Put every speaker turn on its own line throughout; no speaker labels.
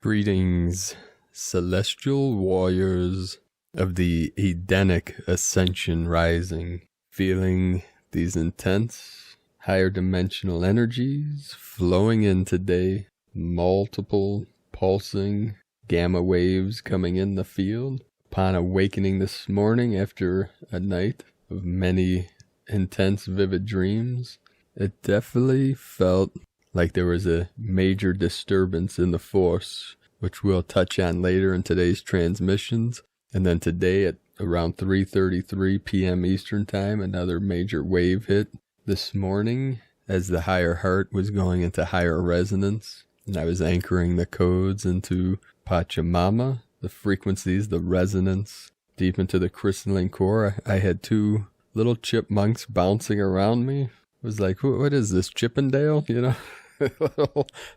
Greetings, celestial warriors of the Edenic Ascension Rising, feeling these intense, higher dimensional energies flowing in today, multiple pulsing gamma waves coming in the field. Upon awakening this morning after a night of many intense, vivid dreams, it definitely felt like there was a major disturbance in the force, which we'll touch on later in today's transmissions. And then today at around 3:33 p.m. Eastern Time, another major wave hit this morning as the higher heart was going into higher resonance. And I was anchoring the codes into Pachamama, the frequencies, the resonance, deep into the crystalline core. I had two little chipmunks bouncing around me. It was like, what is this, Chippendale, you know?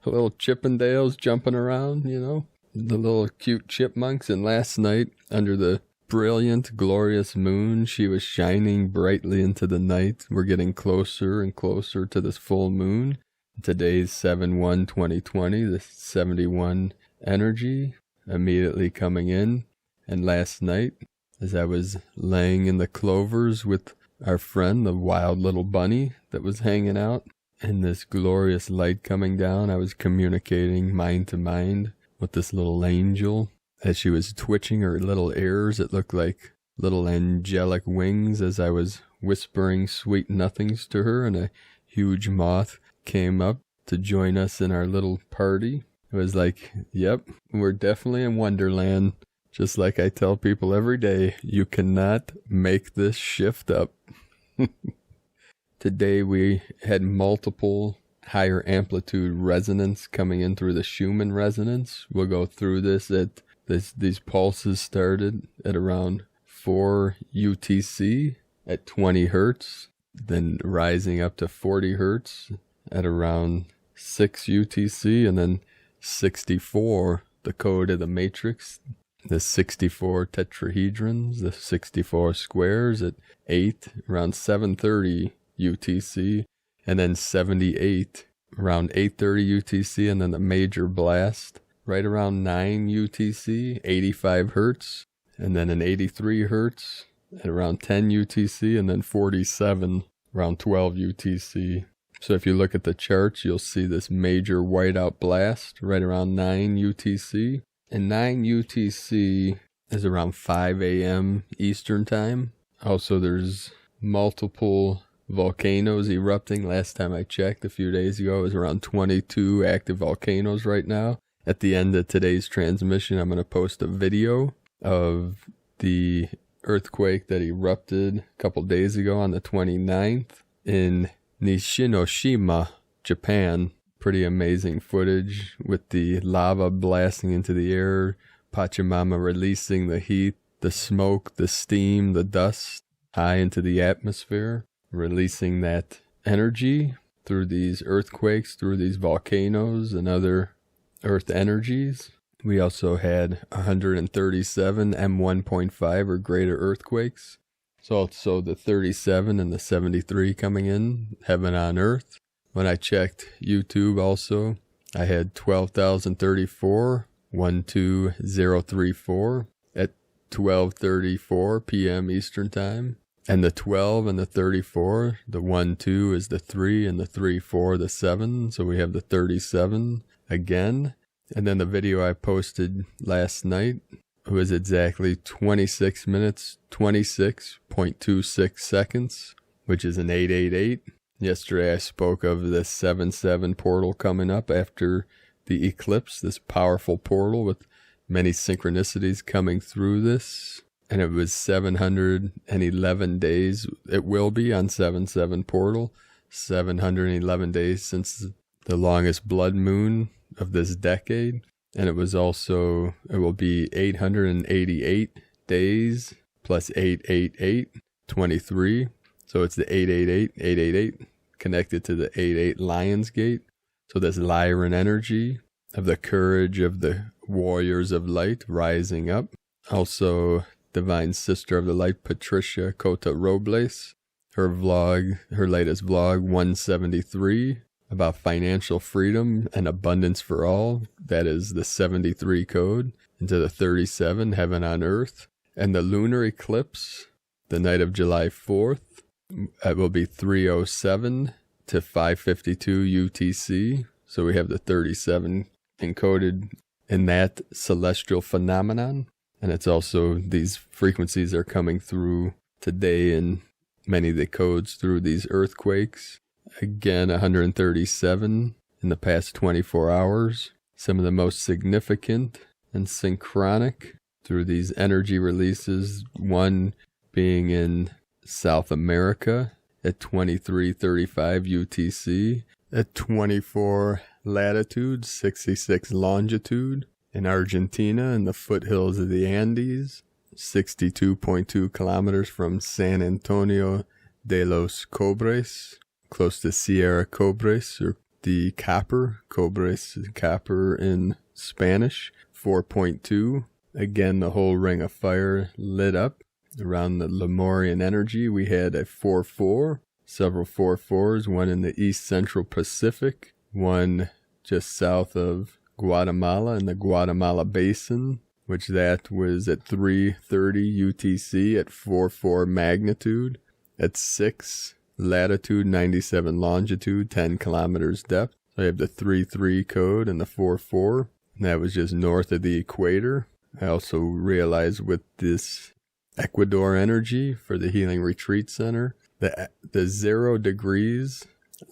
little Chippendales jumping around, you know, the little cute chipmunks. And last night, under the brilliant, glorious moon, she was shining brightly into the night. We're getting closer and closer to this full moon. Today's 7/1/2020, the 71 energy immediately coming in. And last night, as I was laying in the clovers with our friend, the wild little bunny that was hanging out, and this glorious light coming down, I was communicating mind to mind with this little angel. As she was twitching her little ears, it looked like little angelic wings as I was whispering sweet nothings to her, and a huge moth came up to join us in our little party. It was like, yep, we're definitely in Wonderland. Just like I tell people every day, you cannot make this shift up. Today we had multiple higher amplitude resonance coming in through the Schumann resonance. We'll go through this. These pulses started at around 4 UTC at 20 hertz, then rising up to 40 hertz at around 6 UTC, and then 64, the code of the matrix, the 64 tetrahedrons, the 64 squares at 8, around 7:30 UTC, and then 78 around 8:30 UTC, and then the major blast right around 9 UTC, 85 hertz, and then an 83 hertz at around 10 UTC, and then 47 around 12 UTC. So if you look at the charts, you'll see this major whiteout blast right around 9 UTC, and 9 UTC is around 5 a.m. Eastern Time. Also, there's multiple volcanoes erupting. Last time I checked a few days ago, it was around 22 active volcanoes right now. At the end of today's transmission, I'm going to post a video of the earthquake that erupted a couple days ago on the 29th in Nishinoshima, Japan. Pretty amazing footage with the lava blasting into the air, Pachamama releasing the heat, the smoke, the steam, the dust high into the atmosphere, releasing that energy through these earthquakes, through these volcanoes and other earth energies. We also had 137 M1.5 or greater earthquakes. So also the 37 and the 73 coming in, heaven on earth. When I checked YouTube also, I had 12,034, 12034 at 12:34 p.m. Eastern Time. And the 12 and the 34, the 1-2 is the 3 and the 3-4 the 7. So we have the 37 again. And then the video I posted last night was exactly 26 minutes, 26.26 seconds, which is an 888. Yesterday I spoke of the 7-7 portal coming up after the eclipse, this powerful portal with many synchronicities coming through this. And it was 711 days. It will be on 7-7 portal. 711 days since the longest blood moon of this decade. And it will be 888 days plus 888, 23. So it's the 888 connected to the 88 Lion's Gate. So this Lyran energy of the courage of the warriors of light rising up. Also, Divine Sister of the Light, Patricia Cota Robles. Her latest vlog, 173, about financial freedom and abundance for all. That is the 73 code, into the 37, heaven on earth. And the lunar eclipse, the night of July 4th, it will be 3:07 to 5:52 UTC. So we have the 37 encoded in that celestial phenomenon. And it's also, these frequencies are coming through today in many of the codes through these earthquakes. Again, 137 in the past 24 hours. Some of the most significant and synchronic through these energy releases. One being in South America at 23:35 UTC, at 24 latitude, 66 longitude. In Argentina, in the foothills of the Andes, 62.2 kilometers from San Antonio de los Cobres, close to Sierra Cobres, or the copper. Cobres is copper in Spanish. 4.2. Again, the whole ring of fire lit up around the Lemurian energy. We had a 4-4, several 4-4s, one in the East Central Pacific, one just south of Guatemala in the Guatemala Basin, which that was at 3:30 UTC at 4.4 magnitude, at 6 latitude, 97 longitude, 10 kilometers depth. So I have the 3.3 code and the 4.4. And that was just north of the equator. I also realized with this Ecuador energy for the Healing Retreat Center, the 0 degrees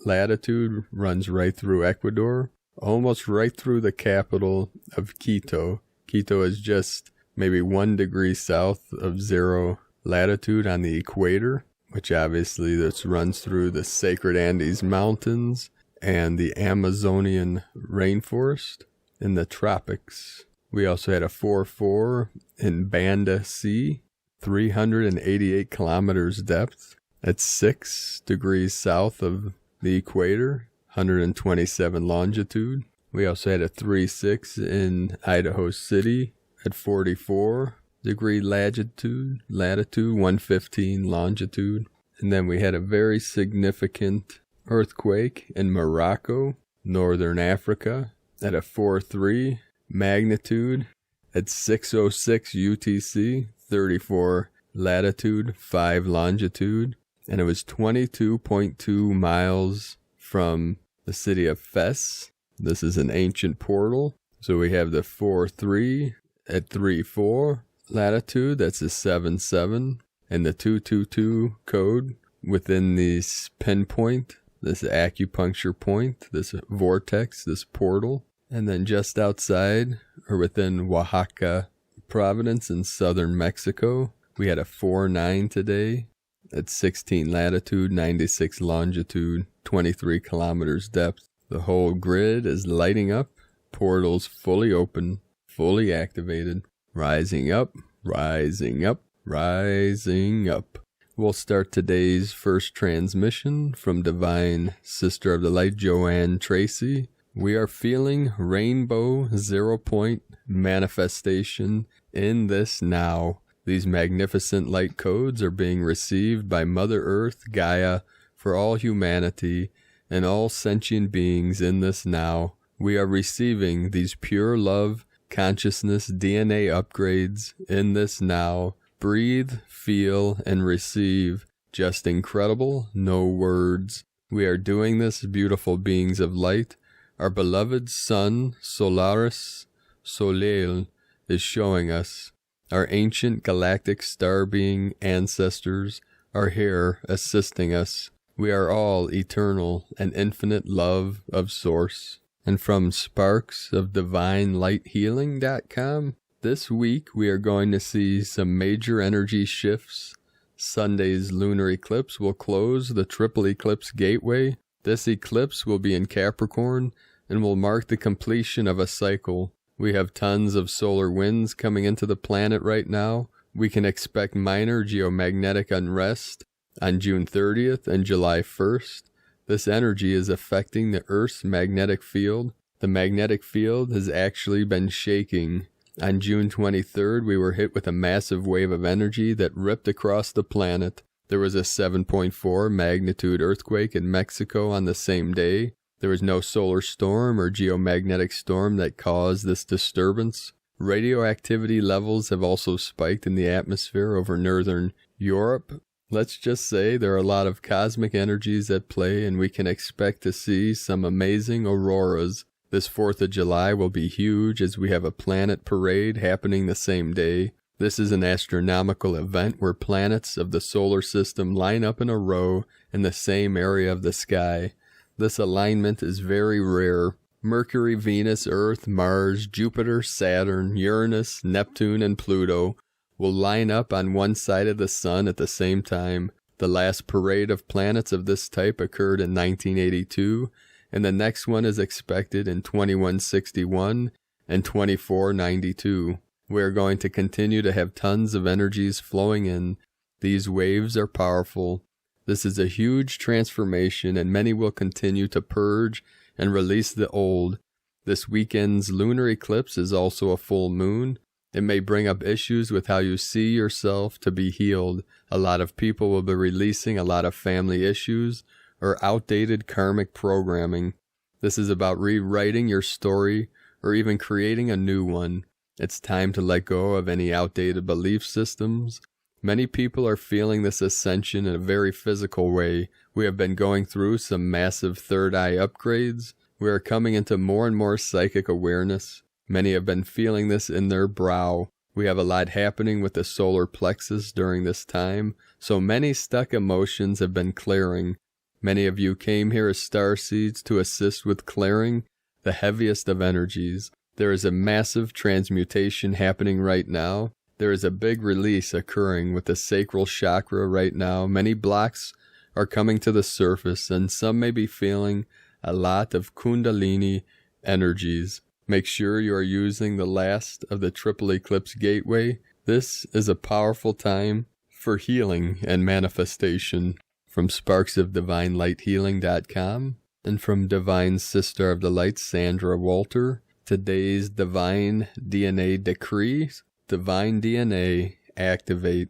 latitude runs right through Ecuador, almost right through the capital of Quito. Quito is just maybe 1 degree south of 0 latitude on the equator, which obviously this runs through the sacred Andes Mountains and the Amazonian rainforest in the tropics. We also had a 4.4 in Banda Sea, 388 kilometers depth, at 6 degrees south of the equator, 127 longitude. We also had a 3.6 in Idaho City at 44 degree latitude, 115 longitude. And then we had a very significant earthquake in Morocco, Northern Africa, at a 4.3 magnitude at 6:06 UTC, 34 latitude, 5 longitude. And it was 22.2 miles from the city of Fes. This is an ancient portal. So we have the 4.3 at 3.4 latitude, that's a 7.7, and the 222 code within this pinpoint, this acupuncture point, this vortex, this portal. And then just outside, or within Oaxaca province in southern Mexico, we had a 4.9 today at 16 latitude, 96 longitude, 23 kilometers depth. The whole grid is lighting up, portals fully open, fully activated, rising up, rising up, rising up. We'll start today's first transmission from Divine Sister of the Light, Joanne Tracy. We are feeling rainbow 0-point manifestation in this now. These magnificent light codes are being received by Mother Earth, Gaia, for all humanity and all sentient beings in this now. We are receiving these pure love, consciousness, DNA upgrades in this now. Breathe, feel, and receive. Just incredible, no words. We are doing this, beautiful beings of light. Our beloved sun, Solaris Soleil, is showing us. Our ancient galactic star being ancestors are here assisting us. We are all eternal and infinite love of Source. And from sparksofdivinelighthealing.com, this week we are going to see some major energy shifts. Sunday's lunar eclipse will close the triple eclipse gateway. This eclipse will be in Capricorn and will mark the completion of a cycle. We have tons of solar winds coming into the planet right now. We can expect minor geomagnetic unrest on June 30th and July 1st. This energy is affecting the Earth's magnetic field. The magnetic field has actually been shaking. On June 23rd, we were hit with a massive wave of energy that ripped across the planet. There was a 7.4 magnitude earthquake in Mexico on the same day. There was no solar storm or geomagnetic storm that caused this disturbance. Radioactivity levels have also spiked in the atmosphere over northern Europe. Let's just say there are a lot of cosmic energies at play, and we can expect to see some amazing auroras. This 4th of July will be huge as we have a planet parade happening the same day. This is an astronomical event where planets of the solar system line up in a row in the same area of the sky. This alignment is very rare. Mercury, Venus, Earth, Mars, Jupiter, Saturn, Uranus, Neptune, and Pluto will line up on one side of the sun at the same time. The last parade of planets of this type occurred in 1982, and the next one is expected in 2161 and 2492. We are going to continue to have tons of energies flowing in. These waves are powerful. This is a huge transformation, and many will continue to purge and release the old. This weekend's lunar eclipse is also a full moon. It may bring up issues with how you see yourself to be healed. A lot of people will be releasing a lot of family issues or outdated karmic programming. This is about rewriting your story or even creating a new one. It's time to let go of any outdated belief systems. Many people are feeling this ascension in a very physical way. We have been going through some massive third eye upgrades. We are coming into more and more psychic awareness. Many have been feeling this in their brow. We have a lot happening with the solar plexus during this time, so many stuck emotions have been clearing. Many of you came here as starseeds to assist with clearing the heaviest of energies. There is a massive transmutation happening right now. There is a big release occurring with the sacral chakra right now. Many blocks are coming to the surface, and some may be feeling a lot of Kundalini energies. Make sure you are using the last of the triple eclipse gateway. This is a powerful time for healing and manifestation. From sparksofdivinelighthealing.com and from Divine Sister of the Light, Sandra Walter, today's Divine DNA decrees. Divine DNA, activate,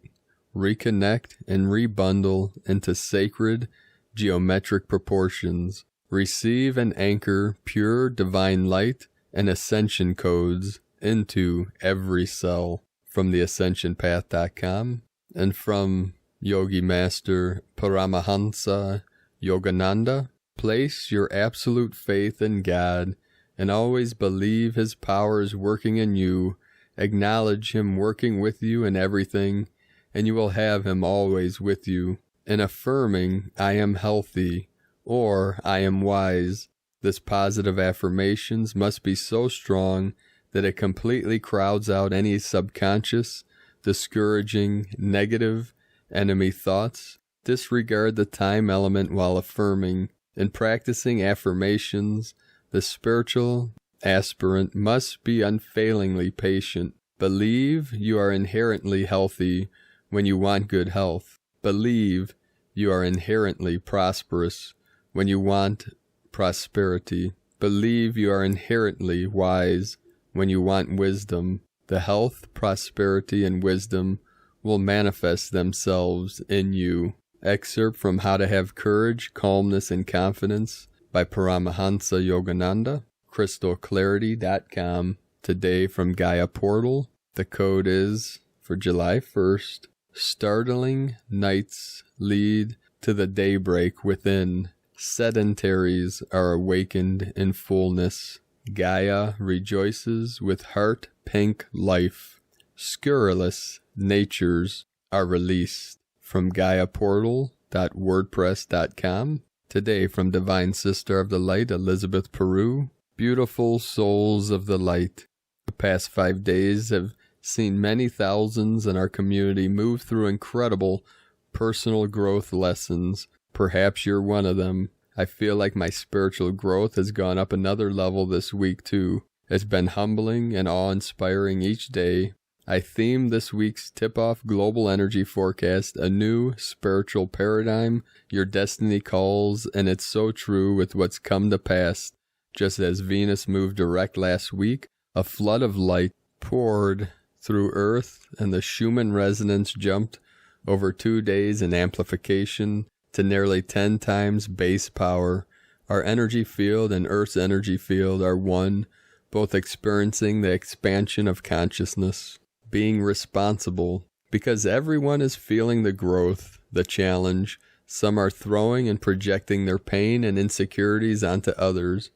reconnect, and rebundle into sacred geometric proportions. Receive and anchor pure divine light and ascension codes into every cell. From theascensionpath.com and from Yogi Master Paramahansa Yogananda. Place your absolute faith in God and always believe His power is working in you. Acknowledge Him working with you in everything, and you will have Him always with you. In affirming, I am healthy, or I am wise, this positive affirmations must be so strong that it completely crowds out any subconscious, discouraging, negative, enemy thoughts. Disregard the time element while affirming. In practicing affirmations, the spiritual aspirant must be unfailingly patient. Believe you are inherently healthy when you want good health. Believe you are inherently prosperous when you want prosperity. Believe you are inherently wise when you want wisdom. The health, prosperity, and wisdom will manifest themselves in you. Excerpt from How to Have Courage, Calmness, and Confidence by Paramahansa Yogananda. crystalclarity.com. Today from Gaia Portal. The code is, for July 1st, startling nights lead to the daybreak within. Sedentaries are awakened in fullness. Gaia rejoices with heart-pink life. Scurrilous natures are released. From GaiaPortal.wordpress.com. Today from Divine Sister of the Light, Elizabeth Peru. Beautiful souls of the light. The past 5 days have seen many thousands in our community move through incredible personal growth lessons. Perhaps you're one of them. I feel like my spiritual growth has gone up another level this week too. It's been humbling and awe-inspiring each day. I themed this week's tip-off global energy forecast, a new spiritual paradigm your destiny calls, and it's so true with what's come to pass. Just as Venus moved direct last week, a flood of light poured through Earth, and the Schumann resonance jumped over 2 days in amplification to nearly 10 times base power. Our energy field and Earth's energy field are one, both experiencing the expansion of consciousness, being responsible, because everyone is feeling the growth, the challenge. Some are throwing and projecting their pain and insecurities onto others.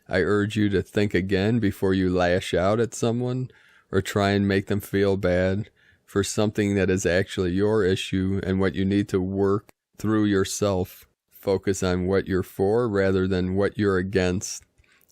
I urge you to think again before you lash out at someone or try and make them feel bad for something that is actually your issue and what you need to work through yourself. Focus on what you're for rather than what you're against.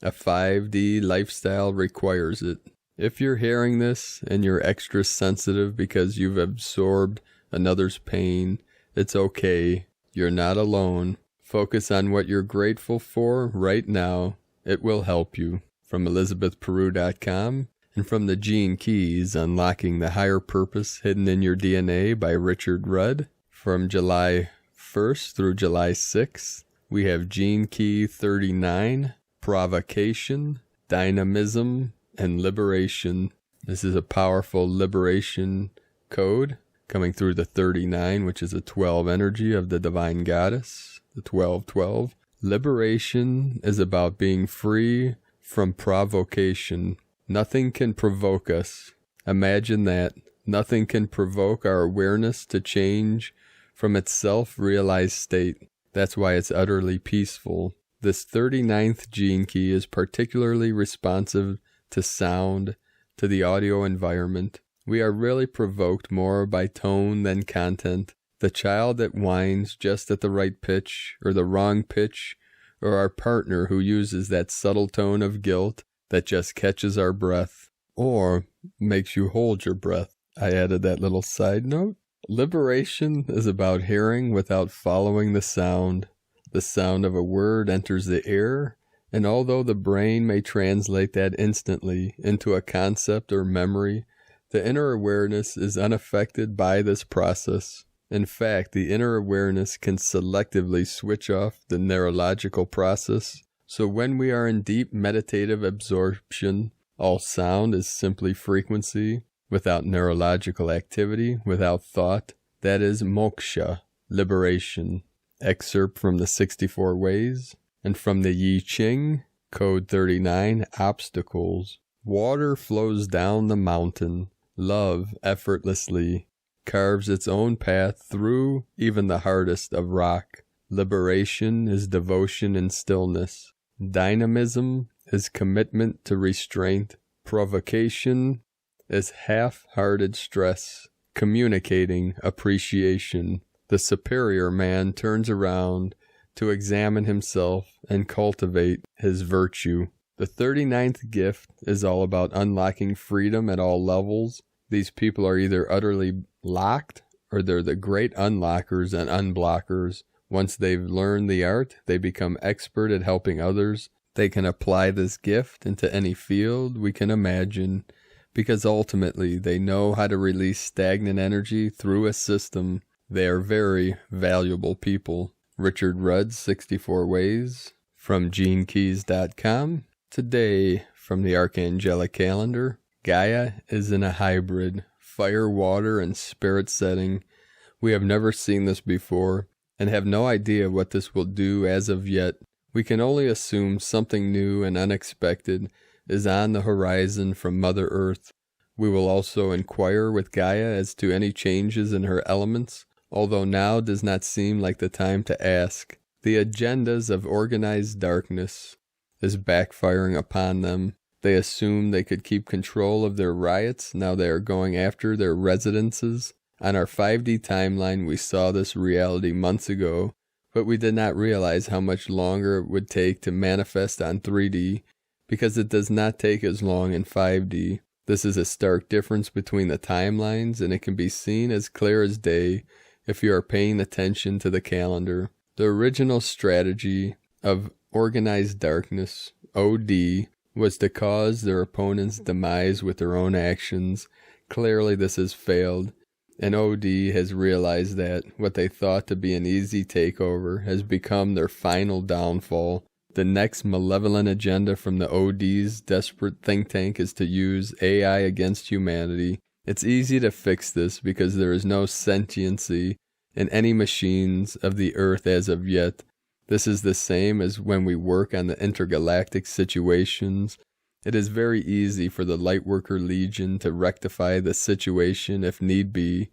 A 5D lifestyle requires it. If you're hearing this and you're extra sensitive because you've absorbed another's pain, it's okay. You're not alone. Focus on what you're grateful for right now. It will help you. From ElizabethPeru.com and from the Gene Keys, Unlocking the Higher Purpose Hidden in Your DNA by Richard Rudd. From July 1st through July 6th, we have Gene Key 39, Provocation, Dynamism, and Liberation. This is a powerful liberation code coming through the 39, which is a 12 energy of the Divine Goddess, the 1212. Liberation is about being free from provocation. Nothing can provoke us. Imagine that. Nothing can provoke our awareness to change from its self-realized state. That's why it's utterly peaceful. This 39th gene key is particularly responsive to sound, to the audio environment. We are really provoked more by tone than content. The child that whines just at the right pitch or the wrong pitch, or our partner who uses that subtle tone of guilt that just catches our breath or makes you hold your breath. I added that little side note. Liberation is about hearing without following the sound. The sound of a word enters the ear, and although the brain may translate that instantly into a concept or memory, the inner awareness is unaffected by this process. In fact, the inner awareness can selectively switch off the neurological process. So when we are in deep meditative absorption, all sound is simply frequency, without neurological activity, without thought. That is moksha, liberation. Excerpt from the 64 Ways, and from the Yi Ching, Code 39, Obstacles. Water flows down the mountain. Love effortlessly carves its own path through even the hardest of rock. Liberation is devotion in stillness. Dynamism is commitment to restraint. Provocation is half-hearted stress. Communicating appreciation. The superior man turns around to examine himself and cultivate his virtue. The 39th gift is all about unlocking freedom at all levels. These people are either utterly locked or they're the great unlockers and unblockers. Once they've learned the art, they become expert at helping others. They can apply this gift into any field we can imagine, because ultimately they know how to release stagnant energy through a system. They are very valuable people. Richard Rudd's 64 Ways, from GeneKeys.com. Today, from the Archangelic Calendar, Gaia is in a hybrid, fire, water, and spirit setting. We have never seen this before, and have no idea what this will do as of yet. We can only assume something new and unexpected is on the horizon from Mother Earth. We will also inquire with Gaia as to any changes in her elements, although now does not seem like the time to ask. The agendas of organized darkness is backfiring upon them. They assumed they could keep control of their riots, now they are going after their residences. On our 5D timeline, we saw this reality months ago, but we did not realize how much longer it would take to manifest on 3D, because it does not take as long in 5D. This is a stark difference between the timelines, and it can be seen as clear as day if you are paying attention to the calendar. The original strategy of organized darkness, OD, was to cause their opponent's demise with their own actions. Clearly this has failed, and OD has realized that what they thought to be an easy takeover has become their final downfall. The next malevolent agenda from the OD's desperate think tank is to use AI against humanity. It's easy to fix this because there is no sentiency in any machines of the earth as of yet. This is the same as when we work on the intergalactic situations. It is very easy for the Lightworker Legion to rectify the situation if need be.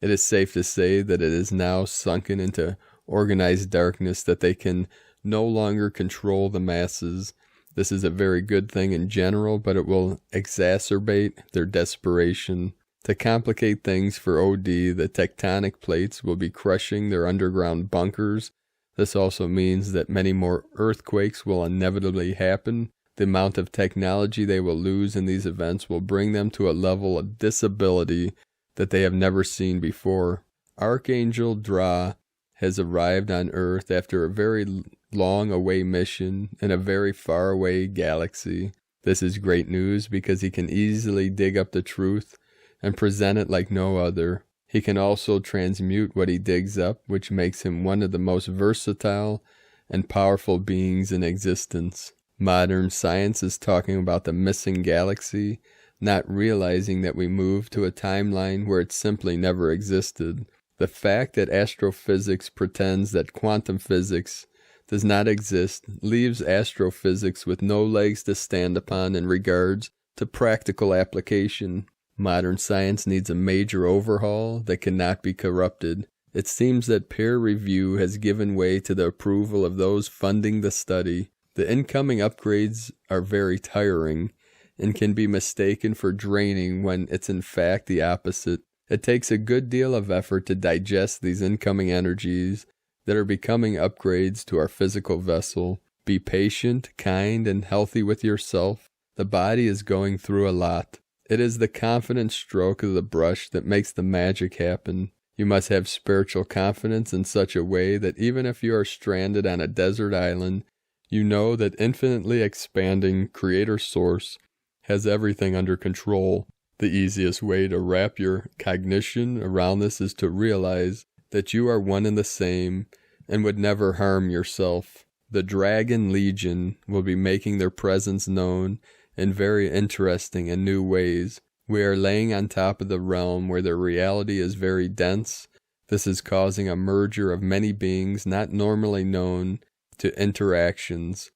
It is safe to say that it is now sunken into organized darkness, that they can no longer control the masses. This is a very good thing in general, but it will exacerbate their desperation. To complicate things for OD, the tectonic plates will be crushing their underground bunkers. This also means that many more earthquakes will inevitably happen. The amount of technology they will lose in these events will bring them to a level of disability that they have never seen before. Archangel Dra has arrived on Earth after a very long away mission in a very far away galaxy. This is great news because he can easily dig up the truth and present it like no other. He can also transmute what he digs up, which makes him one of the most versatile and powerful beings in existence. Modern science is talking about the missing galaxy, not realizing that we moved to a timeline where it simply never existed. The fact that astrophysics pretends that quantum physics does not exist leaves astrophysics with no legs to stand upon in regards to practical application. Modern science needs a major overhaul that cannot be corrupted. It seems that peer review has given way to the approval of those funding the study. The incoming upgrades are very tiring and can be mistaken for draining when it's in fact the opposite. It takes a good deal of effort to digest these incoming energies that are becoming upgrades to our physical vessel. Be patient, kind, and healthy with yourself. The body is going through a lot. It is the confident stroke of the brush that makes the magic happen. You must have spiritual confidence in such a way that even if you are stranded on a desert island, you know that infinitely expanding Creator Source has everything under control. The easiest way to wrap your cognition around this is to realize that you are one and the same and would never harm yourself. The Dragon Legion will be making their presence known in very interesting and new ways. We are laying on top of the realm where their reality is very dense. This is causing a merger of many beings not normally known to interactions.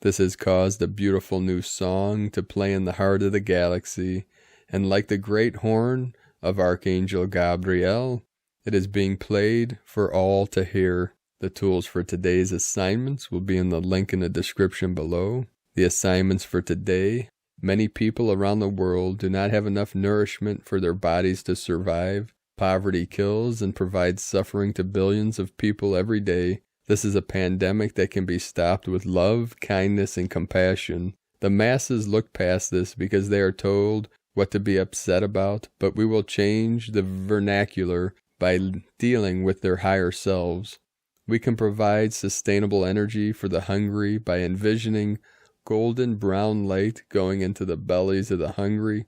This has caused a beautiful new song to play in the heart of the galaxy, and like the great horn of Archangel Gabriel, it is being played for all to hear. The tools for today's assignments will be in the link in the description below. The assignments for today: many people around the world do not have enough nourishment for their bodies to survive. Poverty kills and provides suffering to billions of people every day. This is a pandemic that can be stopped with love, kindness, and compassion. The masses look past this because they are told what to be upset about, but we will change the vernacular by dealing with their higher selves. We can provide sustainable energy for the hungry by envisioning golden brown light going into the bellies of the hungry.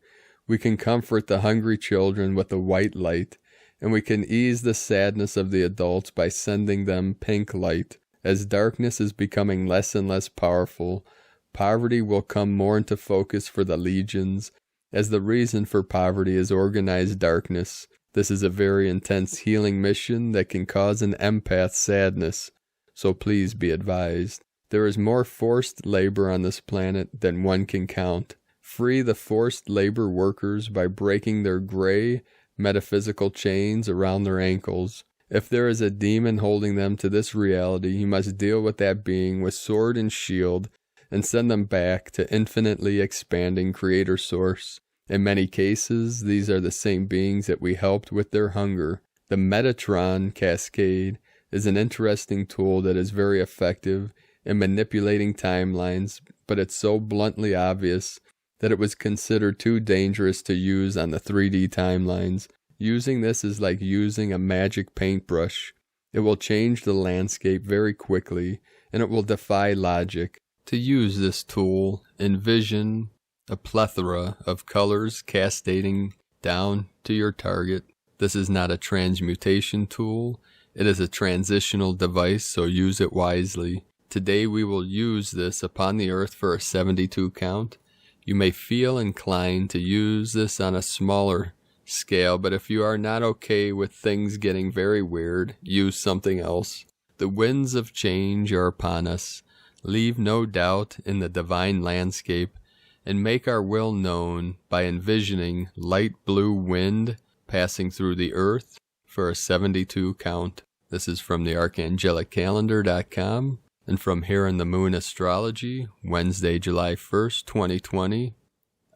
We can comfort the hungry children with the white light, and we can ease the sadness of the adults by sending them pink light. As darkness is becoming less and less powerful, poverty will come more into focus for the legions, as the reason for poverty is organized darkness. This is a very intense healing mission that can cause an empath sadness, so please be advised. There is more forced labor on this planet than one can count. Free the forced labor workers by breaking their gray, metaphysical chains around their ankles. If there is a demon holding them to this reality, you must deal with that being with sword and shield and send them back to infinitely expanding Creator Source. In many cases, these are the same beings that we helped with their hunger. The Metatron Cascade is an interesting tool that is very effective in manipulating timelines, but it's so bluntly obvious that it was considered too dangerous to use on the 3D timelines. Using this is like using a magic paintbrush. It will change the landscape very quickly, and it will defy logic. To use this tool, envision a plethora of colors cascading down to your target. This is not a transmutation tool. It is a transitional device, so use it wisely. Today we will use this upon the earth for a 72 count. You may feel inclined to use this on a smaller scale, but if you are not okay with things getting very weird, use something else. The winds of change are upon us. Leave no doubt in the divine landscape, and make our will known by envisioning light blue wind passing through the earth for a 72 count. This is from the archangelicalendar.com and from Here in the Moon Astrology, Wednesday, July 1st, 2020.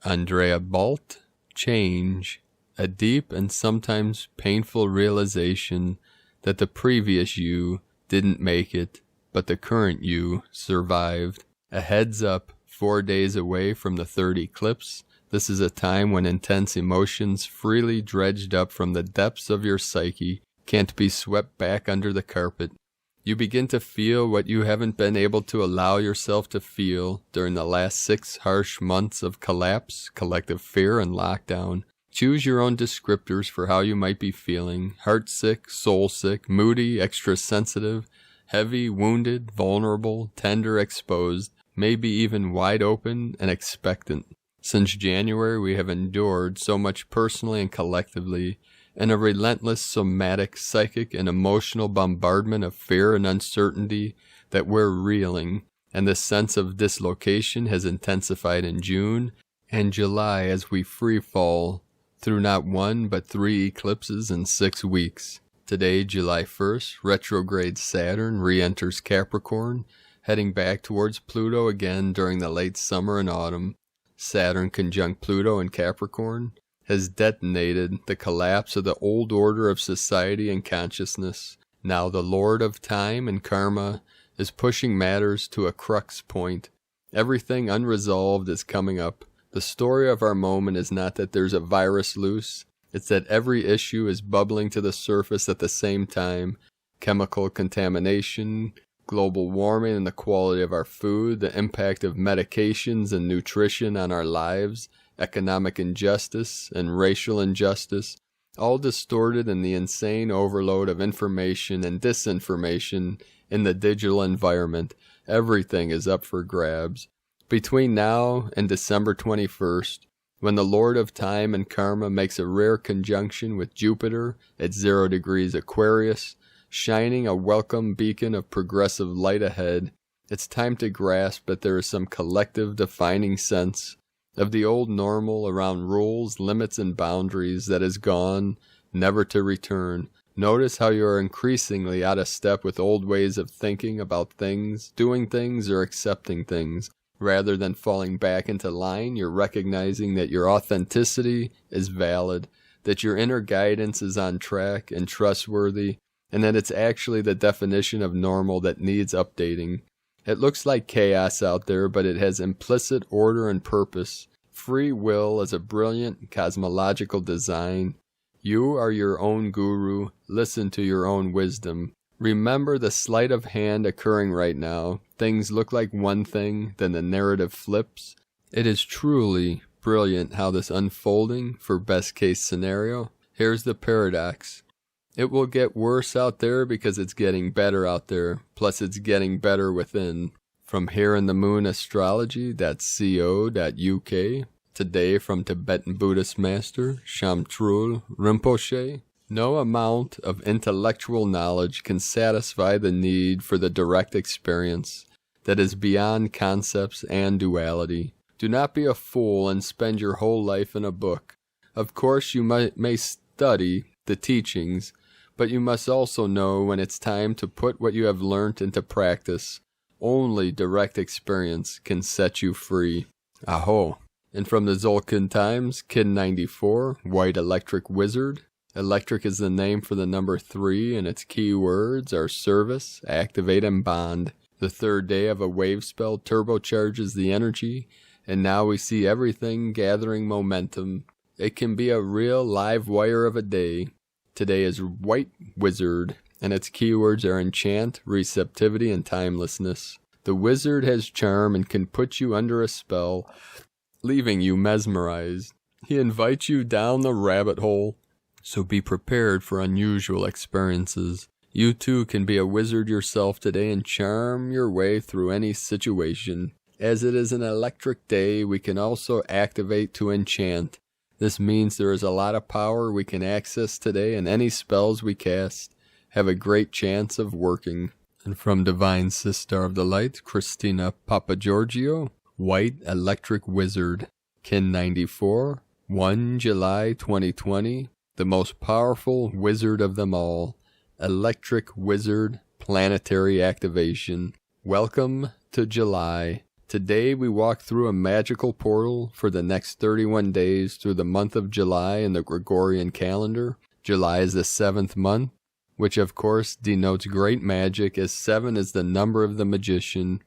Andrea Balt, Change, a deep and sometimes painful realization that the previous you didn't make it, but the current you survived. A heads up, 4 days away from the third eclipse. This is a time when intense emotions freely dredged up from the depths of your psyche can't be swept back under the carpet. You begin to feel what you haven't been able to allow yourself to feel during the last 6 harsh months of collapse, collective fear, and lockdown. Choose your own descriptors for how you might be feeling: heartsick, soul-sick, moody, extra sensitive, heavy, wounded, vulnerable, tender, exposed, maybe even wide open and expectant. Since January, we have endured so much personally and collectively, in a relentless somatic, psychic, and emotional bombardment of fear and uncertainty that we're reeling, and the sense of dislocation has intensified in June and July as we free fall through not 1 but 3 eclipses in 6 weeks. Today, July 1st, retrograde Saturn re-enters Capricorn, heading back towards Pluto again during the late summer and autumn. Saturn conjunct Pluto in Capricorn has detonated the collapse of the old order of society and consciousness. Now the Lord of Time and Karma is pushing matters to a crux point. Everything unresolved is coming up. The story of our moment is not that there's a virus loose. It's that every issue is bubbling to the surface at the same time. Chemical contamination, global warming and the quality of our food, the impact of medications and nutrition on our lives, economic injustice and racial injustice, all distorted in the insane overload of information and disinformation in the digital environment. Everything is up for grabs. Between now and December 21st, when the Lord of Time and Karma makes a rare conjunction with Jupiter at 0 degrees Aquarius, shining a welcome beacon of progressive light ahead, it's time to grasp that there is some collective defining sense of the old normal around rules, limits, and boundaries that is gone, never to return. Notice how you are increasingly out of step with old ways of thinking about things, doing things, or accepting things. Rather than falling back into line, you're recognizing that your authenticity is valid, that your inner guidance is on track and trustworthy, and that it's actually the definition of normal that needs updating. It looks like chaos out there, but it has implicit order and purpose. Free will is a brilliant cosmological design. You are your own guru. Listen to your own wisdom. Remember the sleight of hand occurring right now. Things look like one thing, then the narrative flips. It is truly brilliant how this unfolding for best case scenario. Here's the paradox. It will get worse out there because it's getting better out there, plus it's getting better within. From Here in the Moon Astrology.co.uk, today from Tibetan Buddhist Master Shamtrul Rinpoche. No amount of intellectual knowledge can satisfy the need for the direct experience that is beyond concepts and duality. Do not be a fool and spend your whole life in a book. Of course, you may study the teachings, but you must also know when it's time to put what you have learnt into practice. Only direct experience can set you free. Aho. And from the Zolkin Times, Kid 94, White Electric Wizard. Electric is the name for the number 3, and its key words are service, activate, and bond. The third day of a wave spell turbocharges the energy, and now we see everything gathering momentum. It can be a real live wire of a day. Today is White Wizard, and its keywords are enchant, receptivity, and timelessness. The wizard has charm and can put you under a spell, leaving you mesmerized. He invites you down the rabbit hole. So be prepared for unusual experiences. You too can be a wizard yourself today and charm your way through any situation. As it is an electric day, we can also activate to enchant. This means there is a lot of power we can access today, and any spells we cast have a great chance of working. And from Divine Sister of the Light, Christina Papagiorgio, White Electric Wizard, Kin 94, 1 July 2020, the most powerful wizard of them all, Electric Wizard Planetary Activation. Welcome to July. Today we walk through a magical portal for the next 31 days through the month of July in the Gregorian calendar. July is the 7th month, which of course denotes great magic, as 7 is the number of the magician.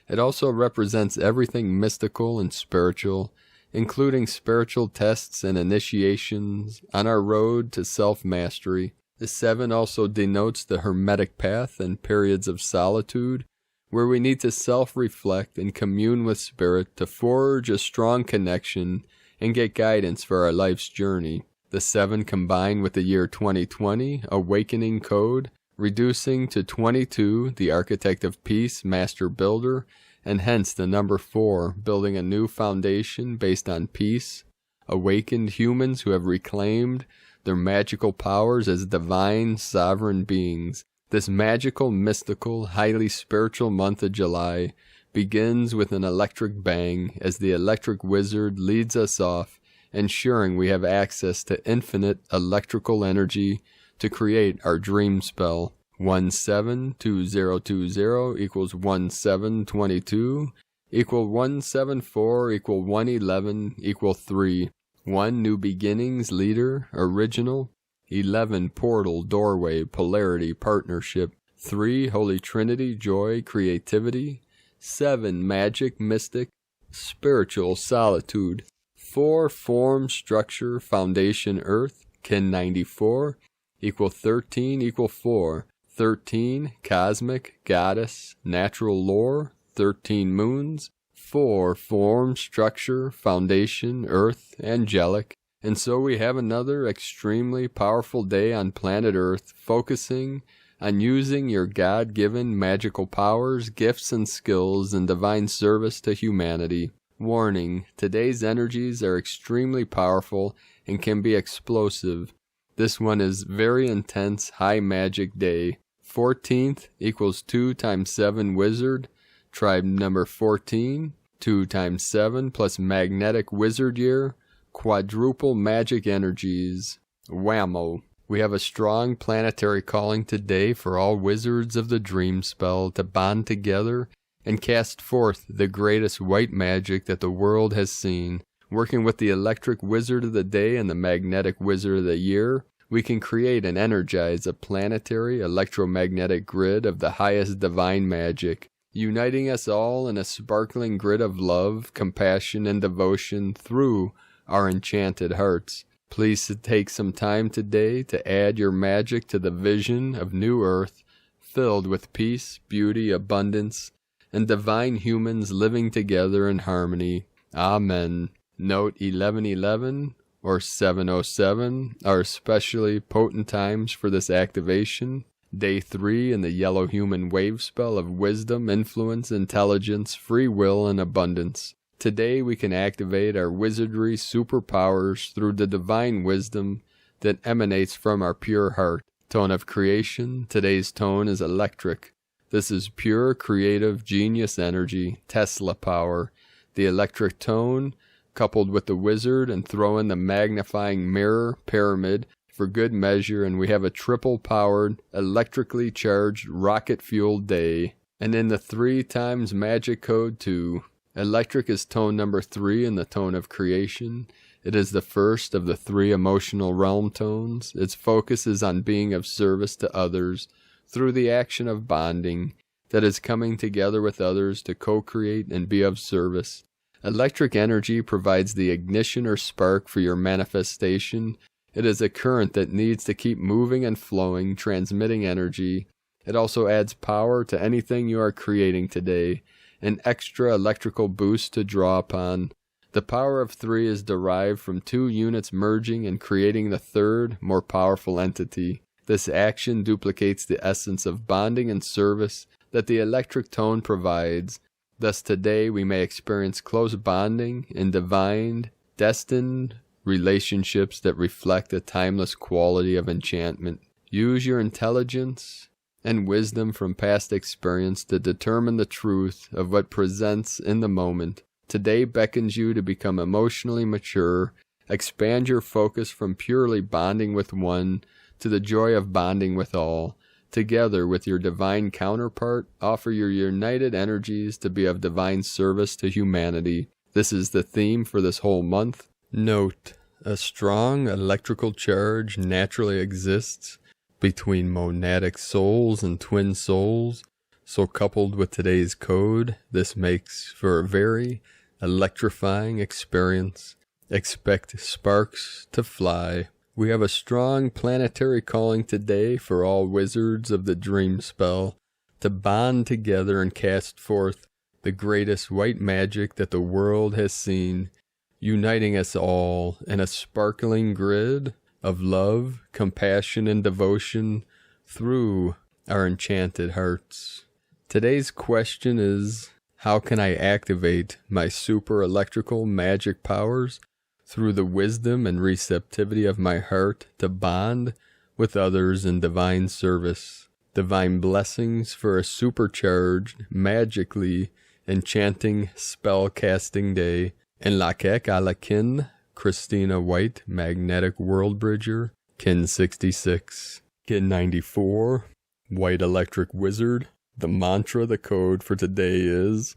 It also represents everything mystical and spiritual, including spiritual tests and initiations on our road to self-mastery. The 7 also denotes the hermetic path and periods of solitude, where we need to self-reflect and commune with spirit to forge a strong connection and get guidance for our life's journey. The 7 combined with the year 2020, awakening code, reducing to 22, the architect of peace, master builder, and hence the number 4, building a new foundation based on peace, awakened humans who have reclaimed their magical powers as divine sovereign beings. This magical, mystical, highly spiritual month of July begins with an electric bang as the electric wizard leads us off, ensuring we have access to infinite electrical energy to create our dream spell. 172020 equals 1722 equal 174 equal 111 equal 3. 1 New Beginnings, Leader, Original. 11 Portal, Doorway, Polarity, Partnership. 3 Holy Trinity, Joy, Creativity. 7 Magic, Mystic, Spiritual, Solitude. 4 Form, Structure, Foundation, Earth. Kin 94 equal 13 equal 4. 13 Cosmic, Goddess, Natural Lore. 13 Moons. 4 Form, Structure, Foundation, Earth, Angelic. And so we have another extremely powerful day on planet Earth, focusing on using your God-given magical powers, gifts, and skills in divine service to humanity. Warning: today's energies are extremely powerful and can be explosive. This one is very intense, high magic day. 14th equals 2 times 7 wizard, tribe number 14. 2 times 7 plus magnetic wizard year, quadruple magic energies. Whammo. We have a strong planetary calling today for all wizards of the dream spell to bond together and cast forth the greatest white magic that the world has seen. Working with the electric wizard of the day and the magnetic wizard of the year, we can create and energize a planetary electromagnetic grid of the highest divine magic, uniting us all in a sparkling grid of love, compassion, and devotion through our enchanted hearts. Please take some time today to add your magic to the vision of New Earth, filled with peace, beauty, abundance, and divine humans living together in harmony. Amen. Note 1111 or 707 are especially potent times for this activation. Day 3 in the yellow human wave spell of wisdom, influence, intelligence, free will, and abundance. Today we can activate our wizardry superpowers through the divine wisdom that emanates from our pure heart. Tone of creation. Today's tone is electric. This is pure creative genius energy, Tesla power. The electric tone, coupled with the wizard, and throw in the magnifying mirror pyramid for good measure, and we have a triple-powered, electrically charged, rocket-fueled day. And in the 3 times magic code 2, electric is tone number 3 in the tone of creation. It is the first of the 3 emotional realm tones. Its focus is on being of service to others through the action of bonding, that is coming together with others to co-create and be of service. Electric energy provides the ignition or spark for your manifestation. It is a current that needs to keep moving and flowing, transmitting energy. It also adds power to anything you are creating today, an extra electrical boost to draw upon. The power of 3 is derived from 2 units merging and creating the third, more powerful entity. This action duplicates the essence of bonding and service that the electric tone provides. Thus today we may experience close bonding in divine, destined relationships that reflect a timeless quality of enchantment. Use your intelligence and wisdom from past experience to determine the truth of what presents in the moment. Today beckons you to become emotionally mature, expand your focus from purely bonding with one to the joy of bonding with all. Together with your divine counterpart, offer your united energies to be of divine service to humanity. This is the theme for this whole month. Note, a strong electrical charge naturally exists between monadic souls and twin souls, so coupled with today's code, this makes for a very electrifying experience. Expect sparks to fly. We have a strong planetary calling today for all wizards of the dream spell to bond together and cast forth the greatest white magic that the world has seen, uniting us all in a sparkling grid of love, compassion, and devotion through our enchanted hearts. Today's question is, how can I activate my super electrical magic powers through the wisdom and receptivity of my heart to bond with others in divine service? Divine blessings for a supercharged, magically enchanting spell-casting day. In Lakek Alakin, Christina White, Magnetic World Bridger, Kin 66. Kin 94, White Electric Wizard. The mantra, the code for today is,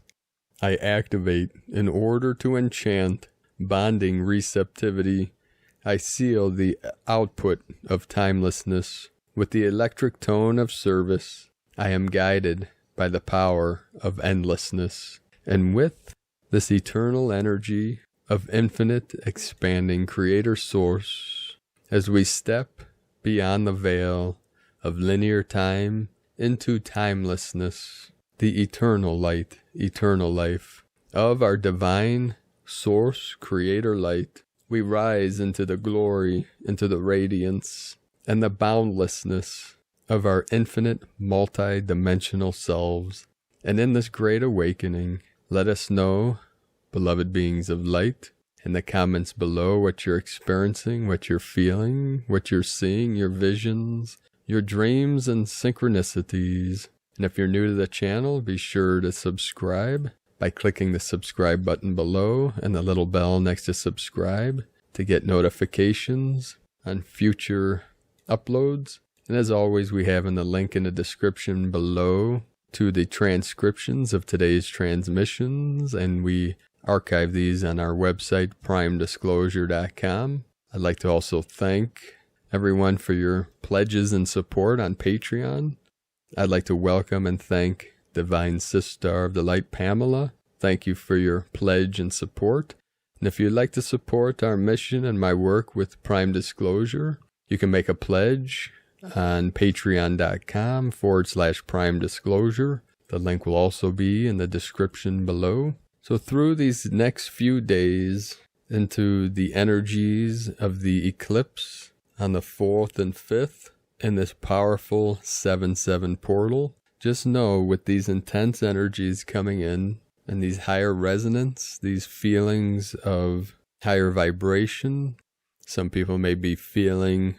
I activate in order to enchant bonding receptivity. I seal the output of timelessness with the electric tone of service. I am guided by the power of endlessness. And with this eternal energy of infinite expanding creator source, as we step beyond the veil of linear time into timelessness, the eternal light, eternal life of our divine source, creator light, we rise into the glory, into the radiance, and the boundlessness of our infinite multi-dimensional selves. And in this great awakening, let us know, beloved beings of light, in the comments below what you're experiencing, what you're feeling, what you're seeing, your visions, your dreams and synchronicities. And if you're new to the channel, be sure to subscribe by clicking the subscribe button below and the little bell next to subscribe to get notifications on future uploads. And as always, we have in the link in the description below to the transcriptions of today's transmissions, and we archive these on our website, primedisclosure.com. I'd like to also thank everyone for your pledges and support on Patreon. I'd like to welcome and thank Divine Sister of the Light, Pamela. Thank you for your pledge and support. And if you'd like to support our mission and my work with Prime Disclosure, you can make a pledge on patreon.com/Prime Disclosure. The link will also be in the description below. So through these next few days into the energies of the eclipse on the 4th and 5th in this powerful 7/7 portal, just know with these intense energies coming in and these higher resonance, these feelings of higher vibration, some people may be feeling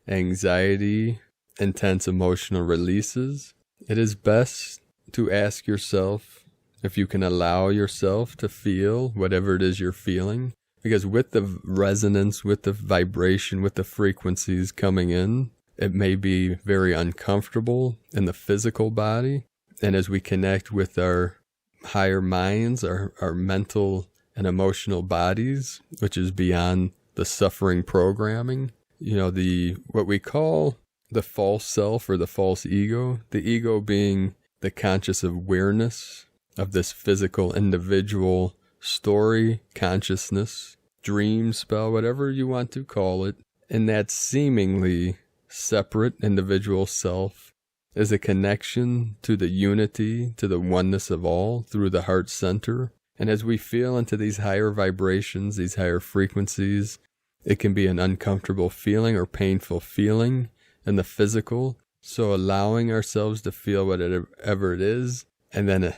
anxiety, intense emotional releases. It is best to ask yourself if you can allow yourself to feel whatever it is you're feeling, because with the resonance, with the vibration, with the frequencies coming in, it may be very uncomfortable in the physical body. And as we connect with our higher minds, our mental and emotional bodies, which is beyond the suffering programming, what we call the false self or the false ego, the ego being the conscious awareness of this physical individual story, consciousness, dream spell, whatever you want to call it. And that seemingly separate individual self is a connection to the unity, to the oneness of all through the heart center. And as we feel into these higher vibrations, these higher frequencies, it can be an uncomfortable feeling or painful feeling in the physical. So allowing ourselves to feel whatever it is, and then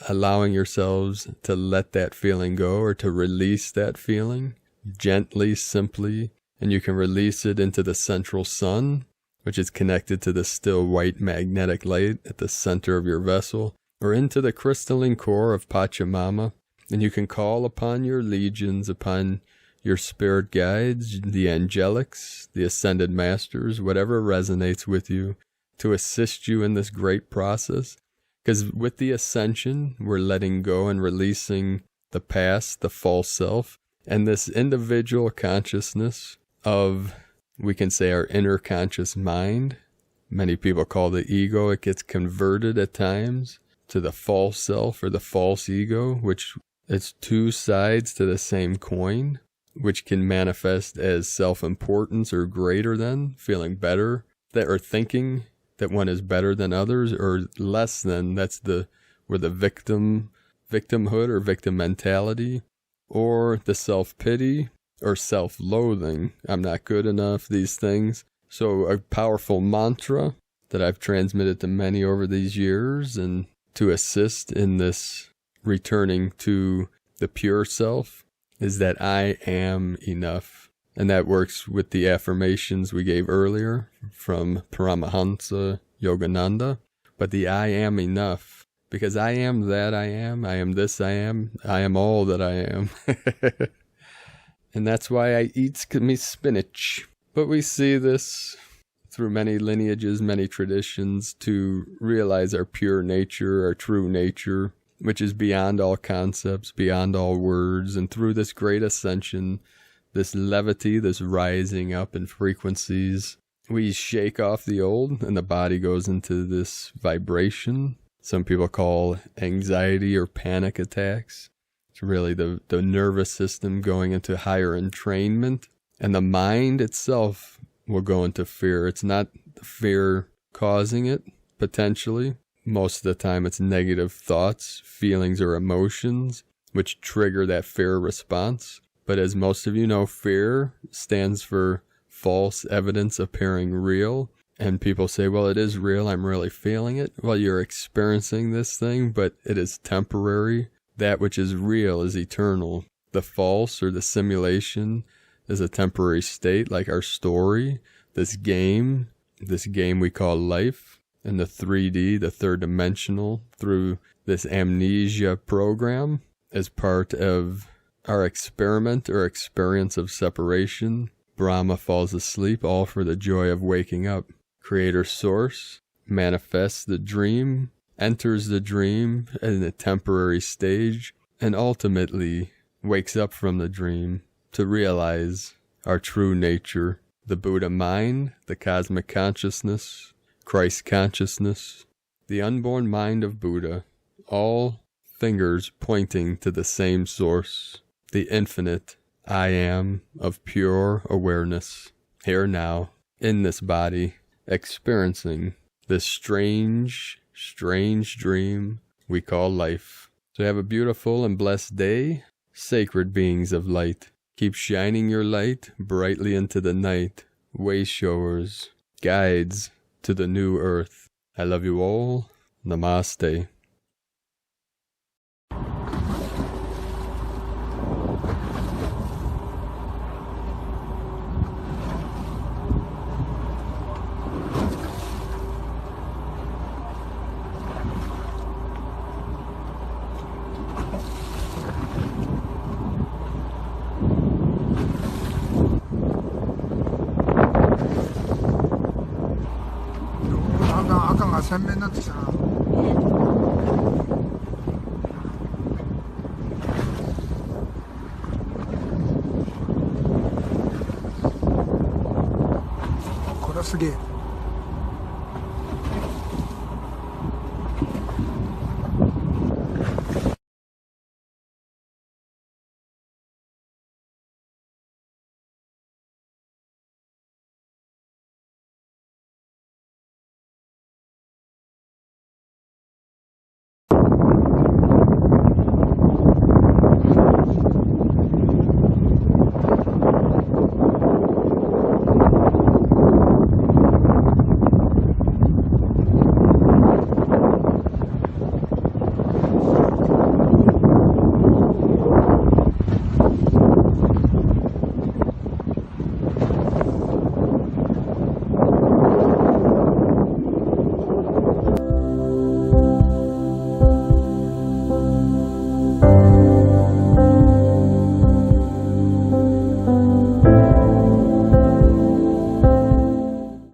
allowing yourselves to let that feeling go or to release that feeling gently, simply, and you can release it into the central sun, which is connected to the still white magnetic light at the center of your vessel, or into the crystalline core of Pachamama, and you can call upon your legions, upon your spirit guides, the angelics, the ascended masters, whatever resonates with you, to assist you in this great process. Because with the ascension, we're letting go and releasing the past, the false self, and this individual consciousness of, we can say, our inner conscious mind. Many people call the ego. It gets converted at times to the false self or the false ego, which it's two sides to the same coin, which can manifest as self-importance or greater than, feeling better, that or thinking that one is better than others, or less than. That's where the victimhood or victim mentality, or the self-pity or self-loathing. I'm not good enough, these things. So a powerful mantra that I've transmitted to many over these years, and to assist in this returning to the pure self, is that I am enough. And that works with the affirmations we gave earlier from Paramahansa Yogananda. But the I am enough, because I am that I am this I am all that I am. And that's why I eat me spinach. But we see this through many lineages, many traditions, to realize our pure nature, our true nature, which is beyond all concepts, beyond all words. And through this great ascension, this levity, this rising up in frequencies, we shake off the old, and the body goes into this vibration. Some people call anxiety or panic attacks. It's really the nervous system going into higher entrainment, and the mind itself will go into fear. It's not the fear causing it, potentially. Most of the time it's negative thoughts, feelings, or emotions which trigger that fear response. But as most of you know, fear stands for false evidence appearing real. And people say, well, it is real, I'm really feeling it. Well, you're experiencing this thing, but it is temporary. That which is real is eternal. The false or the simulation is a temporary state, like our story, this game we call life, and the 3D, the third dimensional, through this amnesia program as part of our experiment or experience of separation. Brahma falls asleep, all for the joy of waking up. Creator Source manifests the dream, enters the dream in a temporary stage, and ultimately wakes up from the dream to realize our true nature, the Buddha mind, the cosmic consciousness, Christ consciousness, the unborn mind of Buddha, all fingers pointing to the same source, the infinite I am of pure awareness, here now, in this body, experiencing this strange dream we call life. So have a beautiful and blessed day, sacred beings of light. Keep shining your light brightly into the night, way showers, guides to the new earth. I love you all. Namaste.
赤が鮮明になってきたな。これはすげえ。